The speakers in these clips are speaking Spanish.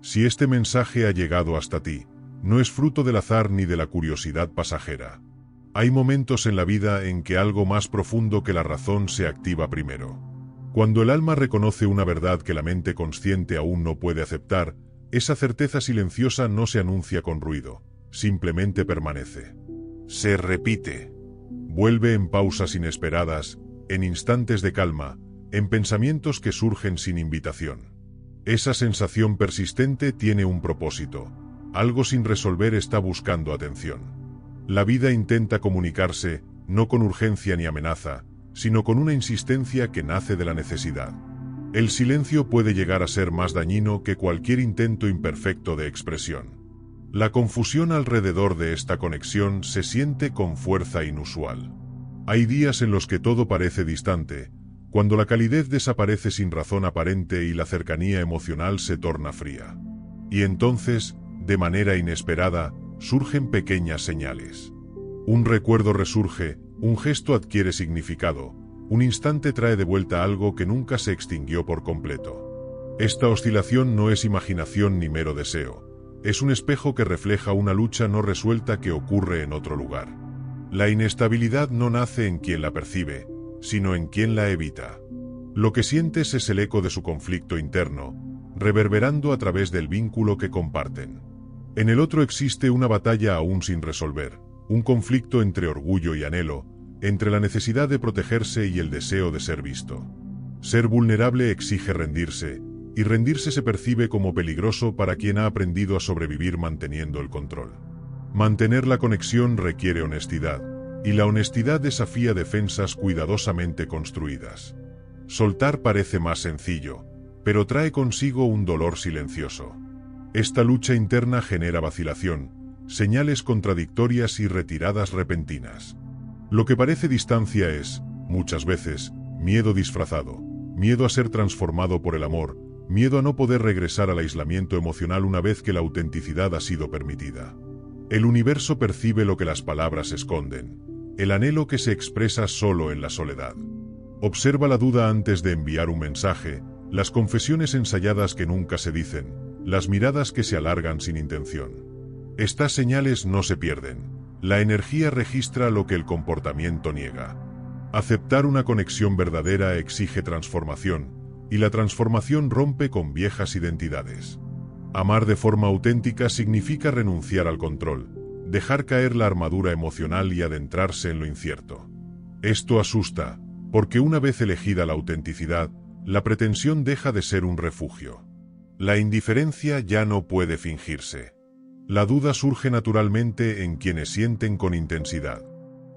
Si este mensaje ha llegado hasta ti, no es fruto del azar ni de la curiosidad pasajera. Hay momentos en la vida en que algo más profundo que la razón se activa primero. Cuando el alma reconoce una verdad que la mente consciente aún no puede aceptar, esa certeza silenciosa no se anuncia con ruido, simplemente permanece. Se repite. Vuelve en pausas inesperadas, en instantes de calma, en pensamientos que surgen sin invitación. Esa sensación persistente tiene un propósito. Algo sin resolver está buscando atención. La vida intenta comunicarse, no con urgencia ni amenaza, sino con una insistencia que nace de la necesidad. El silencio puede llegar a ser más dañino que cualquier intento imperfecto de expresión. La confusión alrededor de esta conexión se siente con fuerza inusual. Hay días en los que todo parece distante, cuando la calidez desaparece sin razón aparente y la cercanía emocional se torna fría. Y entonces, de manera inesperada, surgen pequeñas señales. Un recuerdo resurge, un gesto adquiere significado, un instante trae de vuelta algo que nunca se extinguió por completo. Esta oscilación no es imaginación ni mero deseo. Es un espejo que refleja una lucha no resuelta que ocurre en otro lugar. La inestabilidad no nace en quien la percibe, sino en quien la evita. Lo que sientes es el eco de su conflicto interno, reverberando a través del vínculo que comparten. En el otro existe una batalla aún sin resolver, un conflicto entre orgullo y anhelo, entre la necesidad de protegerse y el deseo de ser visto. Ser vulnerable exige rendirse, y rendirse se percibe como peligroso para quien ha aprendido a sobrevivir manteniendo el control. Mantener la conexión requiere honestidad, y la honestidad desafía defensas cuidadosamente construidas. Soltar parece más sencillo, pero trae consigo un dolor silencioso. Esta lucha interna genera vacilación, señales contradictorias y retiradas repentinas. Lo que parece distancia es, muchas veces, miedo disfrazado, miedo a ser transformado por el amor, miedo a no poder regresar al aislamiento emocional una vez que la autenticidad ha sido permitida. El universo percibe lo que las palabras esconden, el anhelo que se expresa solo en la soledad. Observa la duda antes de enviar un mensaje, las confesiones ensayadas que nunca se dicen, las miradas que se alargan sin intención. Estas señales no se pierden. La energía registra lo que el comportamiento niega. Aceptar una conexión verdadera exige transformación, y la transformación rompe con viejas identidades. Amar de forma auténtica significa renunciar al control, dejar caer la armadura emocional y adentrarse en lo incierto. Esto asusta, porque una vez elegida la autenticidad, la pretensión deja de ser un refugio. La indiferencia ya no puede fingirse. La duda surge naturalmente en quienes sienten con intensidad.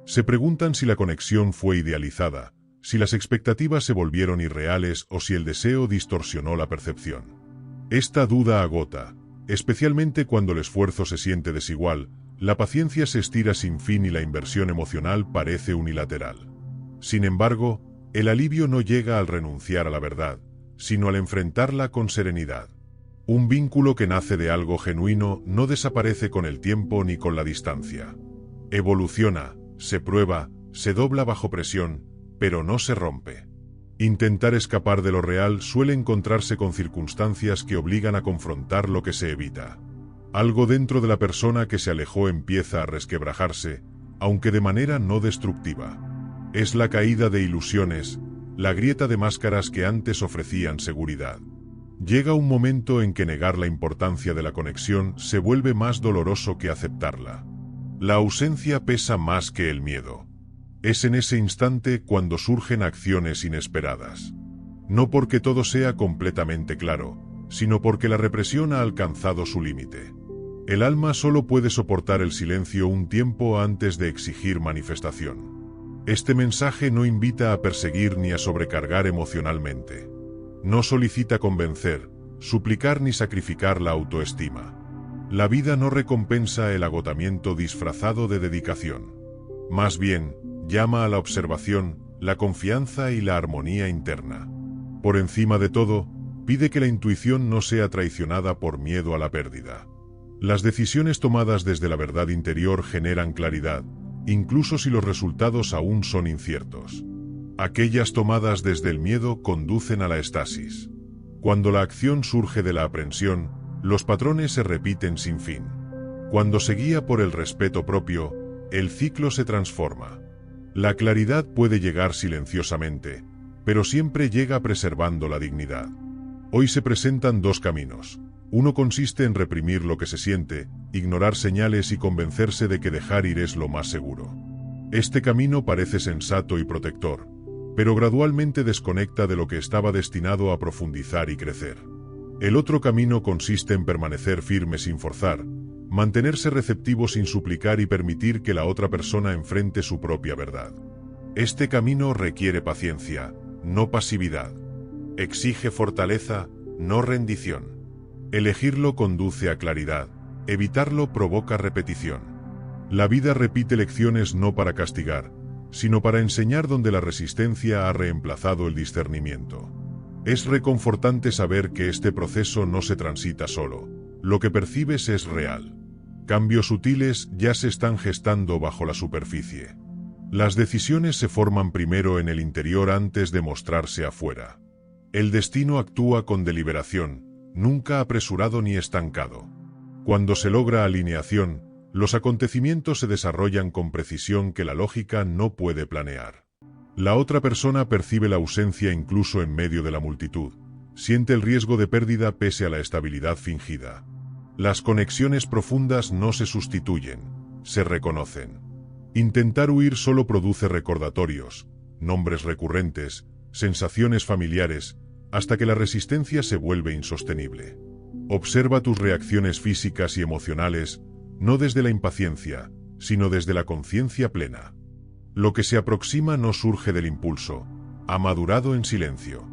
Se preguntan si la conexión fue idealizada, si las expectativas se volvieron irreales o si el deseo distorsionó la percepción. Esta duda agota, especialmente cuando el esfuerzo se siente desigual, la paciencia se estira sin fin y la inversión emocional parece unilateral. Sin embargo, el alivio no llega al renunciar a la verdad, sino al enfrentarla con serenidad. Un vínculo que nace de algo genuino no desaparece con el tiempo ni con la distancia. Evoluciona, se prueba, se dobla bajo presión, pero no se rompe. Intentar escapar de lo real suele encontrarse con circunstancias que obligan a confrontar lo que se evita. Algo dentro de la persona que se alejó empieza a resquebrajarse, aunque de manera no destructiva. Es la caída de ilusiones, la grieta de máscaras que antes ofrecían seguridad. Llega un momento en que negar la importancia de la conexión se vuelve más doloroso que aceptarla. La ausencia pesa más que el miedo. Es en ese instante cuando surgen acciones inesperadas. No porque todo sea completamente claro, sino porque la represión ha alcanzado su límite. El alma solo puede soportar el silencio un tiempo antes de exigir manifestación. Este mensaje no invita a perseguir ni a sobrecargar emocionalmente. No solicita convencer, suplicar ni sacrificar la autoestima. La vida no recompensa el agotamiento disfrazado de dedicación. Más bien, llama a la observación, la confianza y la armonía interna. Por encima de todo, pide que la intuición no sea traicionada por miedo a la pérdida. Las decisiones tomadas desde la verdad interior generan claridad, incluso si los resultados aún son inciertos. Aquellas tomadas desde el miedo conducen a la estasis. Cuando la acción surge de la aprensión, Los patrones se repiten sin fin. Cuando se guía por el respeto propio, el ciclo se transforma. La claridad puede llegar silenciosamente, pero siempre llega preservando la dignidad. Hoy se presentan dos caminos. Uno consiste en reprimir lo que se siente, ignorar señales y convencerse de que dejar ir es lo más seguro. Este camino parece sensato y protector, pero gradualmente desconecta de lo que estaba destinado a profundizar y crecer. El otro camino consiste en permanecer firme sin forzar, mantenerse receptivo sin suplicar y permitir que la otra persona enfrente su propia verdad. Este camino requiere paciencia, no pasividad. Exige fortaleza, no rendición. Elegirlo conduce a claridad, evitarlo provoca repetición. La vida repite lecciones no para castigar, sino para enseñar donde la resistencia ha reemplazado el discernimiento. Es reconfortante saber que este proceso no se transita solo. Lo que percibes es real. Cambios sutiles ya se están gestando bajo la superficie. Las decisiones se forman primero en el interior antes de mostrarse afuera. El destino actúa con deliberación, nunca apresurado ni estancado. Cuando se logra alineación, los acontecimientos se desarrollan con precisión que la lógica no puede planear. La otra persona percibe la ausencia incluso en medio de la multitud, siente el riesgo de pérdida pese a la estabilidad fingida. Las conexiones profundas no se sustituyen, se reconocen. Intentar huir solo produce recordatorios, nombres recurrentes, sensaciones familiares, hasta que la resistencia se vuelve insostenible. Observa tus reacciones físicas y emocionales, no desde la impaciencia, sino desde la conciencia plena. Lo que se aproxima no surge del impulso, ha madurado en silencio.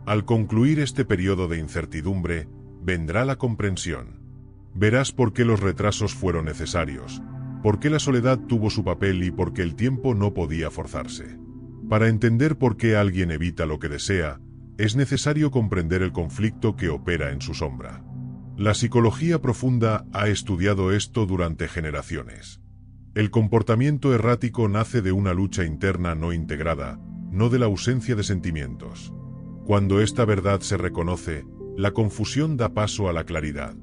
Al concluir este periodo de incertidumbre, vendrá la comprensión. Verás por qué los retrasos fueron necesarios, por qué la soledad tuvo su papel y por qué el tiempo no podía forzarse. Para entender por qué alguien evita lo que desea, es necesario comprender el conflicto que opera en su sombra. La psicología profunda ha estudiado esto durante generaciones. El comportamiento errático nace de una lucha interna no integrada, no de la ausencia de sentimientos. Cuando esta verdad se reconoce, la confusión da paso a la claridad.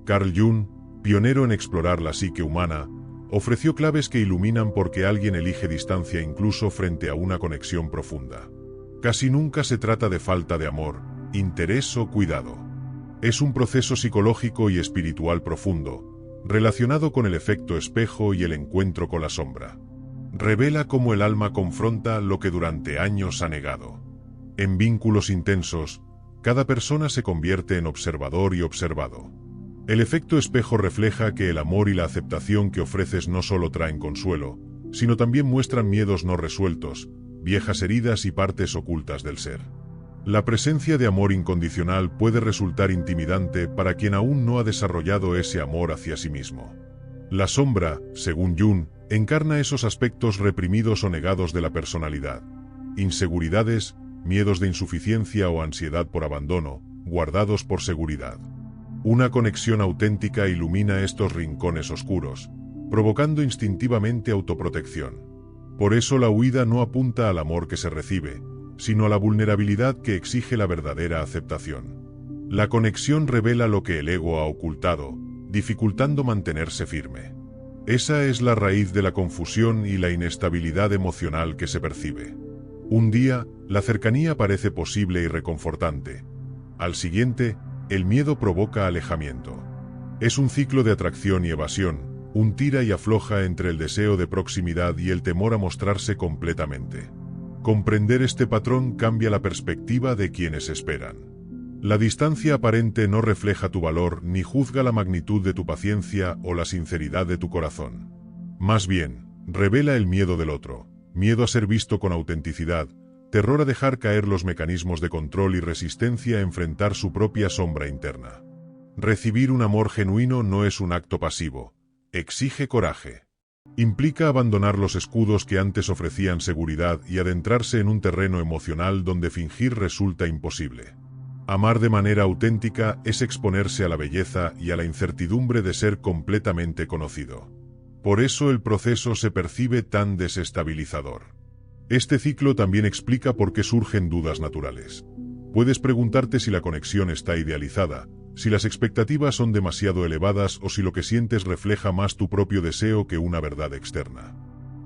Carl Jung, pionero en explorar la psique humana, ofreció claves que iluminan por qué alguien elige distancia incluso frente a una conexión profunda. Casi nunca se trata de falta de amor, interés o cuidado. Es un proceso psicológico y espiritual profundo, relacionado con el efecto espejo y el encuentro con la sombra. Revela cómo el alma confronta lo que durante años ha negado. En vínculos intensos, cada persona se convierte en observador y observado. El efecto espejo refleja que el amor y la aceptación que ofreces no solo traen consuelo, sino también muestran miedos no resueltos, viejas heridas y partes ocultas del ser. La presencia de amor incondicional puede resultar intimidante para quien aún no ha desarrollado ese amor hacia sí mismo. La sombra, según Jung, encarna esos aspectos reprimidos o negados de la personalidad. Inseguridades, miedos de insuficiencia o ansiedad por abandono, guardados por seguridad. Una conexión auténtica ilumina estos rincones oscuros, provocando instintivamente autoprotección. Por eso la huida no apunta al amor que se recibe, sino a la vulnerabilidad que exige la verdadera aceptación. La conexión revela lo que el ego ha ocultado, dificultando mantenerse firme. Esa es la raíz de la confusión y la inestabilidad emocional que se percibe. Un día, la cercanía parece posible y reconfortante. Al siguiente, el miedo provoca alejamiento. Es un ciclo de atracción y evasión, un tira y afloja entre el deseo de proximidad y el temor a mostrarse completamente. Comprender este patrón cambia la perspectiva de quienes esperan. La distancia aparente no refleja tu valor ni juzga la magnitud de tu paciencia o la sinceridad de tu corazón. Más bien, revela el miedo del otro, miedo a ser visto con autenticidad, terror a dejar caer los mecanismos de control y resistencia a enfrentar su propia sombra interna. Recibir un amor genuino no es un acto pasivo, exige coraje. Implica abandonar los escudos que antes ofrecían seguridad y adentrarse en un terreno emocional donde fingir resulta imposible. Amar de manera auténtica es exponerse a la belleza y a la incertidumbre de ser completamente conocido. Por eso el proceso se percibe tan desestabilizador. Este ciclo también explica por qué surgen dudas naturales. Puedes preguntarte si la conexión está idealizada, si las expectativas son demasiado elevadas o si lo que sientes refleja más tu propio deseo que una verdad externa.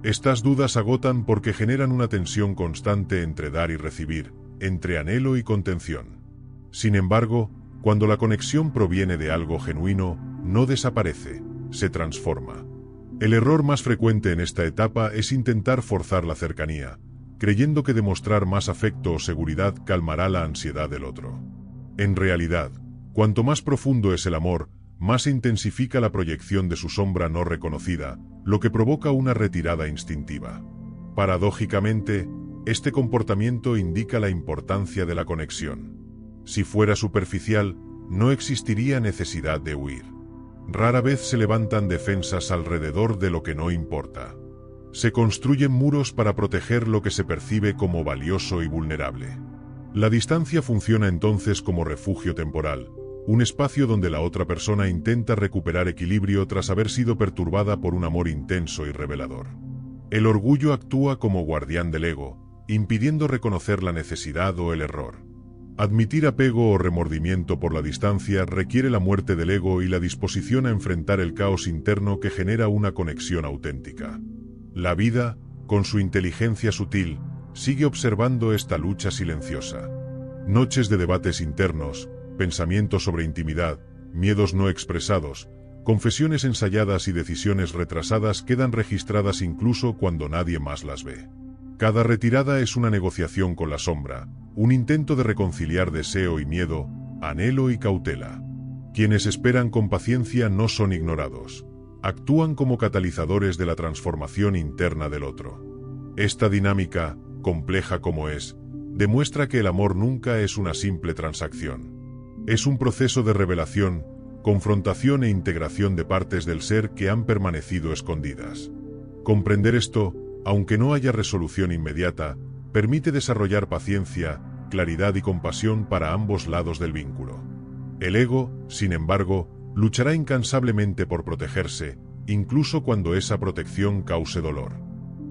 Estas dudas agotan porque generan una tensión constante entre dar y recibir, entre anhelo y contención. Sin embargo, cuando la conexión proviene de algo genuino, no desaparece, se transforma. El error más frecuente en esta etapa es intentar forzar la cercanía, creyendo que demostrar más afecto o seguridad calmará la ansiedad del otro. En realidad, cuanto más profundo es el amor, más se intensifica la proyección de su sombra no reconocida, lo que provoca una retirada instintiva. Paradójicamente, este comportamiento indica la importancia de la conexión. Si fuera superficial, no existiría necesidad de huir. Rara vez se levantan defensas alrededor de lo que no importa. Se construyen muros para proteger lo que se percibe como valioso y vulnerable. La distancia funciona entonces como refugio temporal, un espacio donde la otra persona intenta recuperar equilibrio tras haber sido perturbada por un amor intenso y revelador. El orgullo actúa como guardián del ego, impidiendo reconocer la necesidad o el error. Admitir apego o remordimiento por la distancia requiere la muerte del ego y la disposición a enfrentar el caos interno que genera una conexión auténtica. La vida, con su inteligencia sutil, sigue observando esta lucha silenciosa. Noches de debates internos, pensamientos sobre intimidad, miedos no expresados, confesiones ensayadas y decisiones retrasadas quedan registradas incluso cuando nadie más las ve. Cada retirada es una negociación con la sombra, un intento de reconciliar deseo y miedo, anhelo y cautela. Quienes esperan con paciencia no son ignorados. Actúan como catalizadores de la transformación interna del otro. Esta dinámica, compleja como es, demuestra que el amor nunca es una simple transacción. Es un proceso de revelación, confrontación e integración de partes del ser que han permanecido escondidas. Comprender esto, aunque no haya resolución inmediata, permite desarrollar paciencia, claridad y compasión para ambos lados del vínculo. El ego, sin embargo, luchará incansablemente por protegerse, incluso cuando esa protección cause dolor.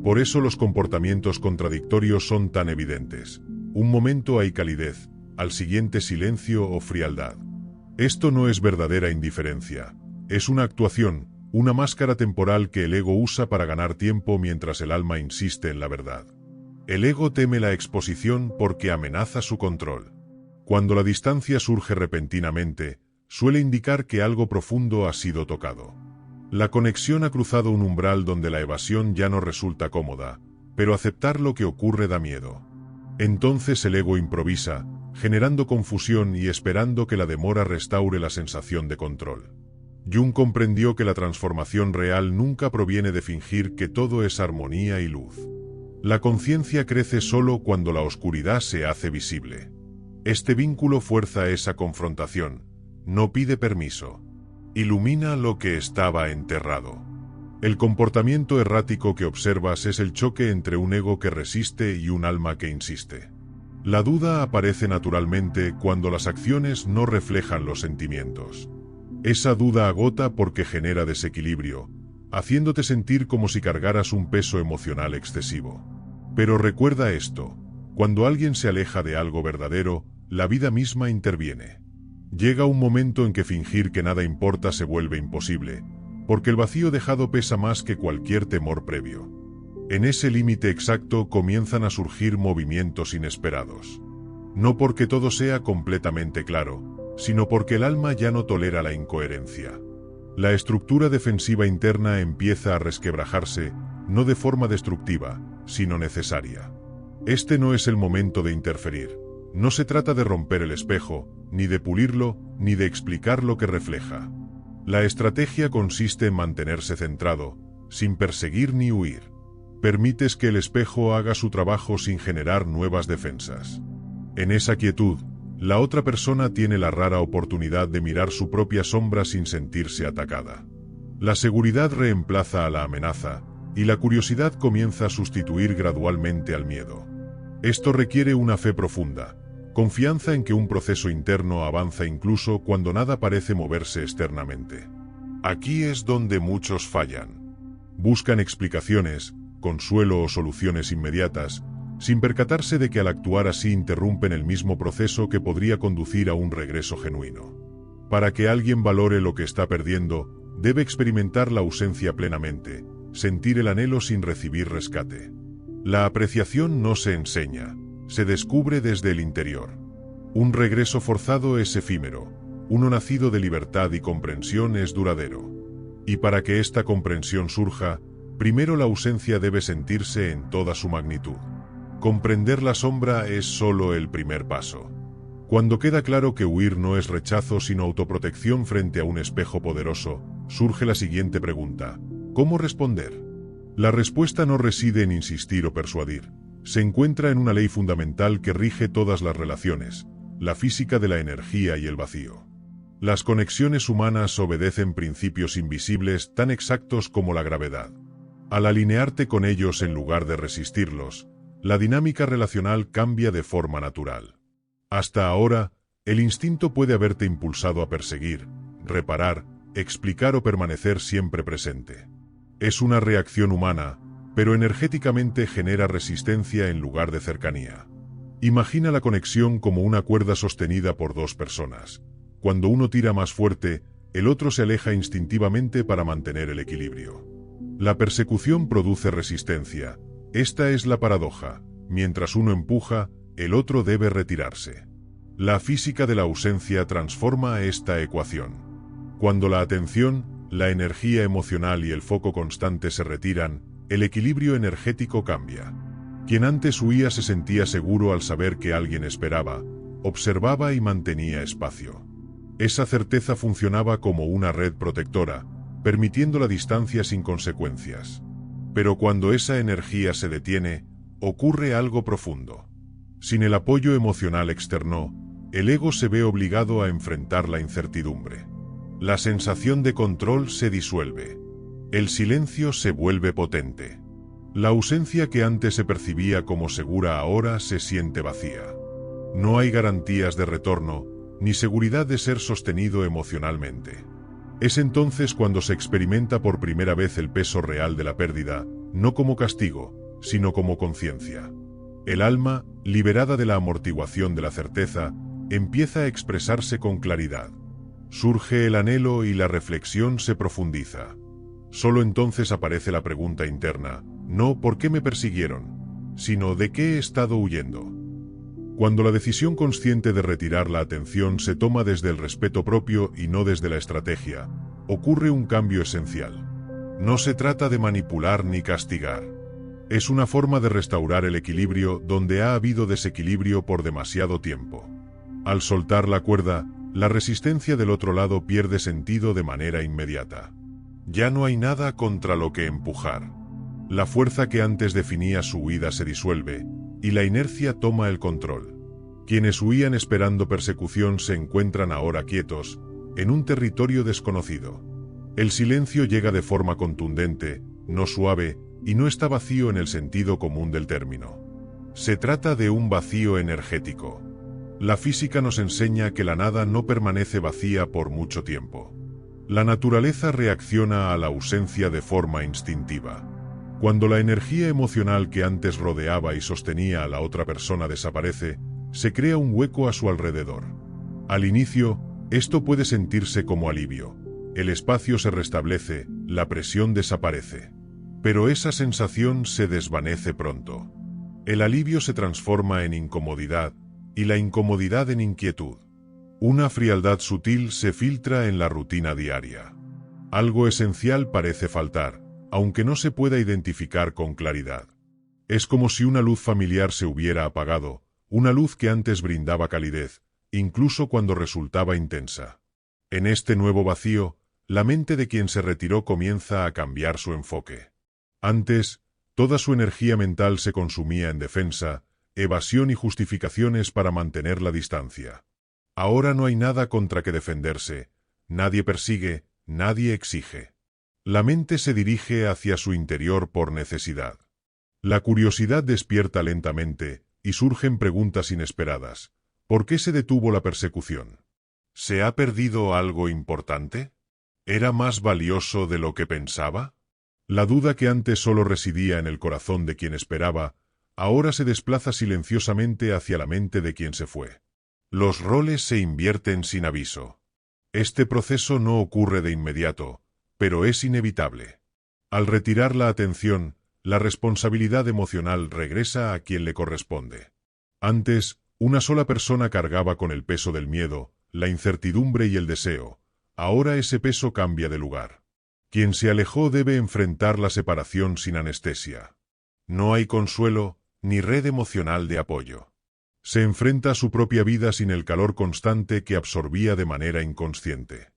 Por eso los comportamientos contradictorios son tan evidentes. Un momento hay calidez, al siguiente silencio o frialdad. Esto no es verdadera indiferencia. Es una actuación, una máscara temporal que el ego usa para ganar tiempo mientras el alma insiste en la verdad. El ego teme la exposición porque amenaza su control. Cuando la distancia surge repentinamente, suele indicar que algo profundo ha sido tocado. La conexión ha cruzado un umbral donde la evasión ya no resulta cómoda, pero aceptar lo que ocurre da miedo. Entonces el ego improvisa, generando confusión y esperando que la demora restaure la sensación de control. Jung comprendió que la transformación real nunca proviene de fingir que todo es armonía y luz. La conciencia crece solo cuando la oscuridad se hace visible. Este vínculo fuerza esa confrontación, no pide permiso. Ilumina lo que estaba enterrado. El comportamiento errático que observas es el choque entre un ego que resiste y un alma que insiste. La duda aparece naturalmente cuando las acciones no reflejan los sentimientos. Esa duda agota porque genera desequilibrio, haciéndote sentir como si cargaras un peso emocional excesivo. Pero recuerda esto, cuando alguien se aleja de algo verdadero, la vida misma interviene. Llega un momento en que fingir que nada importa se vuelve imposible, porque el vacío dejado pesa más que cualquier temor previo. En ese límite exacto comienzan a surgir movimientos inesperados. No porque todo sea completamente claro, sino porque el alma ya no tolera la incoherencia. La estructura defensiva interna empieza a resquebrajarse, no de forma destructiva, sino necesaria. Este no es el momento de interferir. No se trata de romper el espejo, ni de pulirlo, ni de explicar lo que refleja. La estrategia consiste en mantenerse centrado, sin perseguir ni huir. Permites que el espejo haga su trabajo sin generar nuevas defensas. En esa quietud, la otra persona tiene la rara oportunidad de mirar su propia sombra sin sentirse atacada. La seguridad reemplaza a la amenaza, y la curiosidad comienza a sustituir gradualmente al miedo. Esto requiere una fe profunda, confianza en que un proceso interno avanza incluso cuando nada parece moverse externamente. Aquí es donde muchos fallan. Buscan explicaciones, consuelo o soluciones inmediatas, sin percatarse de que al actuar así interrumpen el mismo proceso que podría conducir a un regreso genuino. Para que alguien valore lo que está perdiendo, debe experimentar la ausencia plenamente, sentir el anhelo sin recibir rescate. La apreciación no se enseña, se descubre desde el interior. Un regreso forzado es efímero, uno nacido de libertad y comprensión es duradero. Y para que esta comprensión surja, primero la ausencia debe sentirse en toda su magnitud. Comprender la sombra es solo el primer paso. Cuando queda claro que huir no es rechazo sino autoprotección frente a un espejo poderoso, surge la siguiente pregunta: ¿cómo responder? La respuesta no reside en insistir o persuadir. Se encuentra en una ley fundamental que rige todas las relaciones, la física de la energía y el vacío. Las conexiones humanas obedecen principios invisibles tan exactos como la gravedad. Al alinearte con ellos en lugar de resistirlos, la dinámica relacional cambia de forma natural. Hasta ahora, el instinto puede haberte impulsado a perseguir, reparar, explicar o permanecer siempre presente. Es una reacción humana, pero energéticamente genera resistencia en lugar de cercanía. Imagina la conexión como una cuerda sostenida por dos personas. Cuando uno tira más fuerte, el otro se aleja instintivamente para mantener el equilibrio. La persecución produce resistencia. Esta es la paradoja. Mientras uno empuja, el otro debe retirarse. La física de la ausencia transforma esta ecuación. Cuando la atención, la energía emocional y el foco constante se retiran, el equilibrio energético cambia. Quien antes huía se sentía seguro al saber que alguien esperaba, observaba y mantenía espacio. Esa certeza funcionaba como una red protectora, permitiendo la distancia sin consecuencias. Pero cuando esa energía se detiene, ocurre algo profundo. Sin el apoyo emocional externo, el ego se ve obligado a enfrentar la incertidumbre. La sensación de control se disuelve. El silencio se vuelve potente. La ausencia que antes se percibía como segura ahora se siente vacía. No hay garantías de retorno, ni seguridad de ser sostenido emocionalmente. Es entonces cuando se experimenta por primera vez el peso real de la pérdida, no como castigo, sino como conciencia. El alma, liberada de la amortiguación de la certeza, empieza a expresarse con claridad. Surge el anhelo y la reflexión se profundiza. Solo entonces aparece la pregunta interna, no ¿por qué me persiguieron?, sino ¿de qué he estado huyendo? Cuando la decisión consciente de retirar la atención se toma desde el respeto propio y no desde la estrategia, ocurre un cambio esencial. No se trata de manipular ni castigar. Es una forma de restaurar el equilibrio donde ha habido desequilibrio por demasiado tiempo. Al soltar la cuerda, la resistencia del otro lado pierde sentido de manera inmediata. Ya no hay nada contra lo que empujar. La fuerza que antes definía su huida se disuelve, y la inercia toma el control. Quienes huían esperando persecución se encuentran ahora quietos, en un territorio desconocido. El silencio llega de forma contundente, no suave, y no está vacío en el sentido común del término. Se trata de un vacío energético. La física nos enseña que la nada no permanece vacía por mucho tiempo. La naturaleza reacciona a la ausencia de forma instintiva. Cuando la energía emocional que antes rodeaba y sostenía a la otra persona desaparece, se crea un hueco a su alrededor. Al inicio, esto puede sentirse como alivio. El espacio se restablece, la presión desaparece. Pero esa sensación se desvanece pronto. El alivio se transforma en incomodidad, y la incomodidad en inquietud. Una frialdad sutil se filtra en la rutina diaria. Algo esencial parece faltar, aunque no se pueda identificar con claridad. Es como si una luz familiar se hubiera apagado, una luz que antes brindaba calidez, incluso cuando resultaba intensa. En este nuevo vacío, la mente de quien se retiró comienza a cambiar su enfoque. Antes, toda su energía mental se consumía en defensa, evasión y justificaciones para mantener la distancia. Ahora no hay nada contra que defenderse, nadie persigue, nadie exige. La mente se dirige hacia su interior por necesidad. La curiosidad despierta lentamente, y surgen preguntas inesperadas. ¿Por qué se detuvo la persecución? ¿Se ha perdido algo importante? ¿Era más valioso de lo que pensaba? La duda que antes solo residía en el corazón de quien esperaba, ahora se desplaza silenciosamente hacia la mente de quien se fue. Los roles se invierten sin aviso. Este proceso no ocurre de inmediato, pero es inevitable. Al retirar la atención, la responsabilidad emocional regresa a quien le corresponde. Antes, una sola persona cargaba con el peso del miedo, la incertidumbre y el deseo. Ahora ese peso cambia de lugar. Quien se alejó debe enfrentar la separación sin anestesia. No hay consuelo, ni red emocional de apoyo. Se enfrenta a su propia vida sin el calor constante que absorbía de manera inconsciente.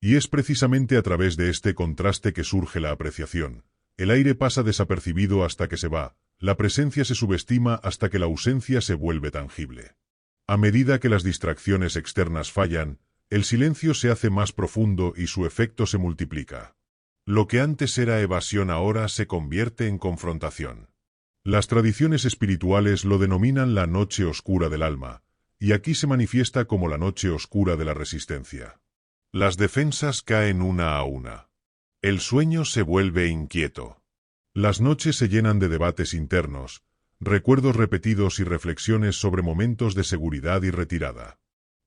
Y es precisamente a través de este contraste que surge la apreciación. El aire pasa desapercibido hasta que se va, la presencia se subestima hasta que la ausencia se vuelve tangible. A medida que las distracciones externas fallan, el silencio se hace más profundo y su efecto se multiplica. Lo que antes era evasión ahora se convierte en confrontación. Las tradiciones espirituales lo denominan la noche oscura del alma, y aquí se manifiesta como la noche oscura de la resistencia. Las defensas caen una a una. El sueño se vuelve inquieto. Las noches se llenan de debates internos, recuerdos repetidos y reflexiones sobre momentos de seguridad y retirada.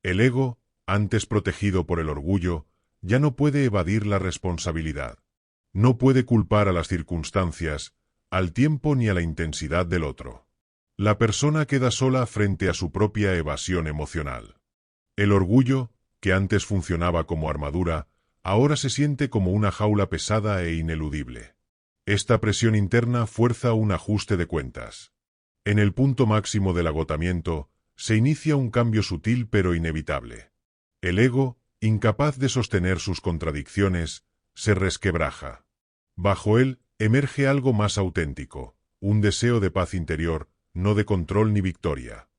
El ego, antes protegido por el orgullo, ya no puede evadir la responsabilidad. No puede culpar a las circunstancias, al tiempo ni a la intensidad del otro. La persona queda sola frente a su propia evasión emocional. El orgullo, que antes funcionaba como armadura, ahora se siente como una jaula pesada e ineludible. Esta presión interna fuerza un ajuste de cuentas. En el punto máximo del agotamiento, se inicia un cambio sutil pero inevitable. El ego, incapaz de sostener sus contradicciones, se resquebraja. Bajo él, emerge algo más auténtico, un deseo de paz interior, no de control ni victoria.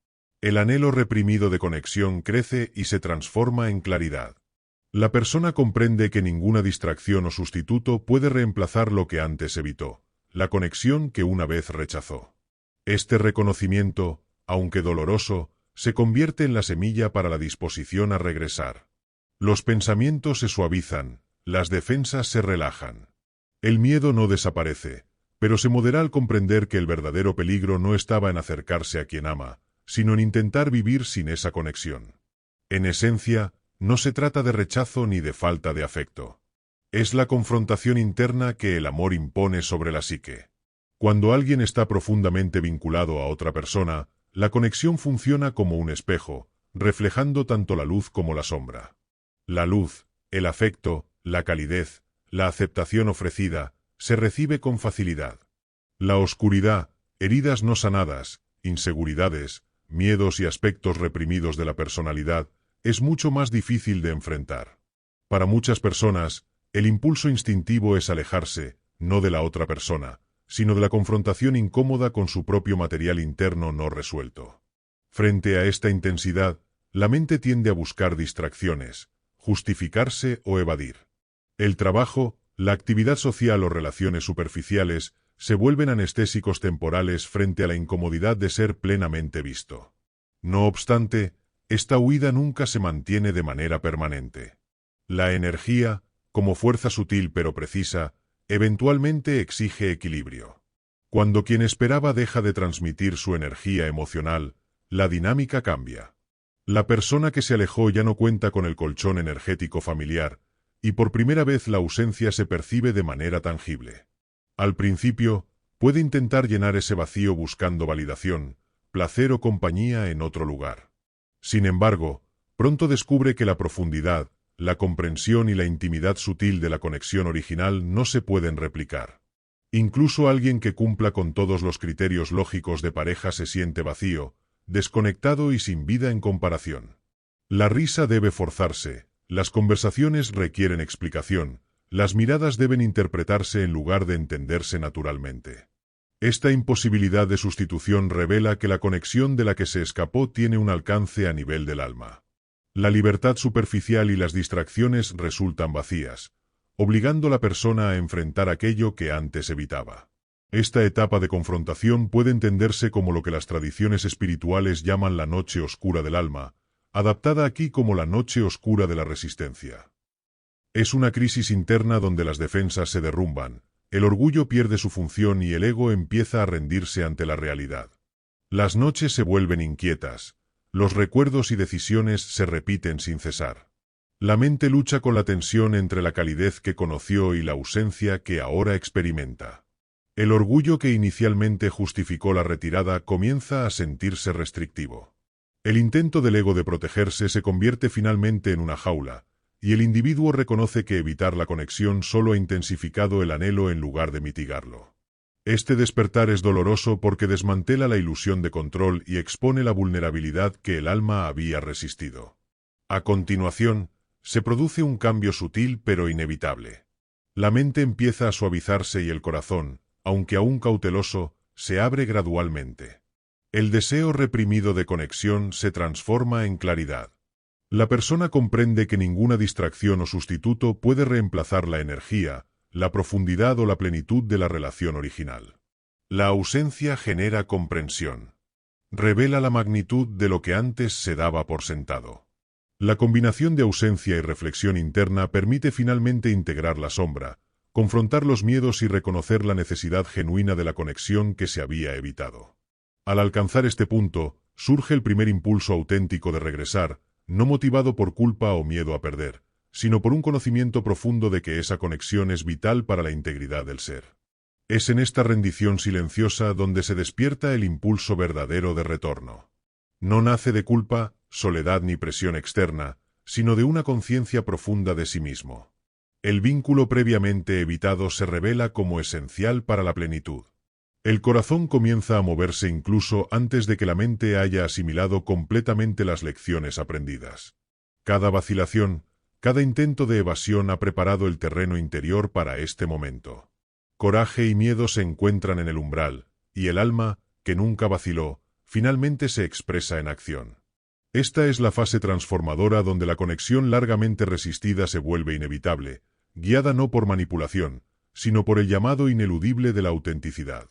El anhelo reprimido de conexión crece y se transforma en claridad. La persona comprende que ninguna distracción o sustituto puede reemplazar lo que antes evitó, la conexión que una vez rechazó. Este reconocimiento, aunque doloroso, se convierte en la semilla para la disposición a regresar. Los pensamientos se suavizan, las defensas se relajan. El miedo no desaparece, pero se modera al comprender que el verdadero peligro no estaba en acercarse a quien ama, sino en intentar vivir sin esa conexión. En esencia, no se trata de rechazo ni de falta de afecto. Es la confrontación interna que el amor impone sobre la psique. Cuando alguien está profundamente vinculado a otra persona, la conexión funciona como un espejo, reflejando tanto la luz como la sombra. La luz, el afecto, la calidez, la aceptación ofrecida, se recibe con facilidad. La oscuridad, heridas no sanadas, inseguridades, miedos y aspectos reprimidos de la personalidad, es mucho más difícil de enfrentar. Para muchas personas, el impulso instintivo es alejarse, no de la otra persona, sino de la confrontación incómoda con su propio material interno no resuelto. Frente a esta intensidad, la mente tiende a buscar distracciones, justificarse o evadir. El trabajo, la actividad social o relaciones superficiales se vuelven anestésicos temporales frente a la incomodidad de ser plenamente visto. No obstante, esta huida nunca se mantiene de manera permanente. La energía, como fuerza sutil pero precisa, eventualmente exige equilibrio. Cuando quien esperaba deja de transmitir su energía emocional, la dinámica cambia. La persona que se alejó ya no cuenta con el colchón energético familiar, y por primera vez la ausencia se percibe de manera tangible. Al principio, puede intentar llenar ese vacío buscando validación, placer o compañía en otro lugar. Sin embargo, pronto descubre que la profundidad, la comprensión y la intimidad sutil de la conexión original no se pueden replicar. Incluso alguien que cumpla con todos los criterios lógicos de pareja se siente vacío, desconectado y sin vida en comparación. La risa debe forzarse, las conversaciones requieren explicación, las miradas deben interpretarse en lugar de entenderse naturalmente. Esta imposibilidad de sustitución revela que la conexión de la que se escapó tiene un alcance a nivel del alma. La libertad superficial y las distracciones resultan vacías, obligando a la persona a enfrentar aquello que antes evitaba. Esta etapa de confrontación puede entenderse como lo que las tradiciones espirituales llaman la noche oscura del alma, adaptada aquí como la noche oscura de la resistencia. Es una crisis interna donde las defensas se derrumban, el orgullo pierde su función y el ego empieza a rendirse ante la realidad. Las noches se vuelven inquietas, los recuerdos y decisiones se repiten sin cesar. La mente lucha con la tensión entre la calidez que conoció y la ausencia que ahora experimenta. El orgullo que inicialmente justificó la retirada comienza a sentirse restrictivo. El intento del ego de protegerse se convierte finalmente en una jaula, y el individuo reconoce que evitar la conexión solo ha intensificado el anhelo en lugar de mitigarlo. Este despertar es doloroso porque desmantela la ilusión de control y expone la vulnerabilidad que el alma había resistido. A continuación, se produce un cambio sutil pero inevitable. La mente empieza a suavizarse y el corazón, aunque aún cauteloso, se abre gradualmente. El deseo reprimido de conexión se transforma en claridad. La persona comprende que ninguna distracción o sustituto puede reemplazar la energía, la profundidad o la plenitud de la relación original. La ausencia genera comprensión. Revela la magnitud de lo que antes se daba por sentado. La combinación de ausencia y reflexión interna permite finalmente integrar la sombra, confrontar los miedos y reconocer la necesidad genuina de la conexión que se había evitado. Al alcanzar este punto, surge el primer impulso auténtico de regresar, no motivado por culpa o miedo a perder, sino por un conocimiento profundo de que esa conexión es vital para la integridad del ser. Es en esta rendición silenciosa donde se despierta el impulso verdadero de retorno. No nace de culpa, soledad ni presión externa, sino de una conciencia profunda de sí mismo. El vínculo previamente evitado se revela como esencial para la plenitud. El corazón comienza a moverse incluso antes de que la mente haya asimilado completamente las lecciones aprendidas. Cada vacilación, cada intento de evasión ha preparado el terreno interior para este momento. Coraje y miedo se encuentran en el umbral, y el alma, que nunca vaciló, finalmente se expresa en acción. Esta es la fase transformadora donde la conexión largamente resistida se vuelve inevitable, guiada no por manipulación, sino por el llamado ineludible de la autenticidad.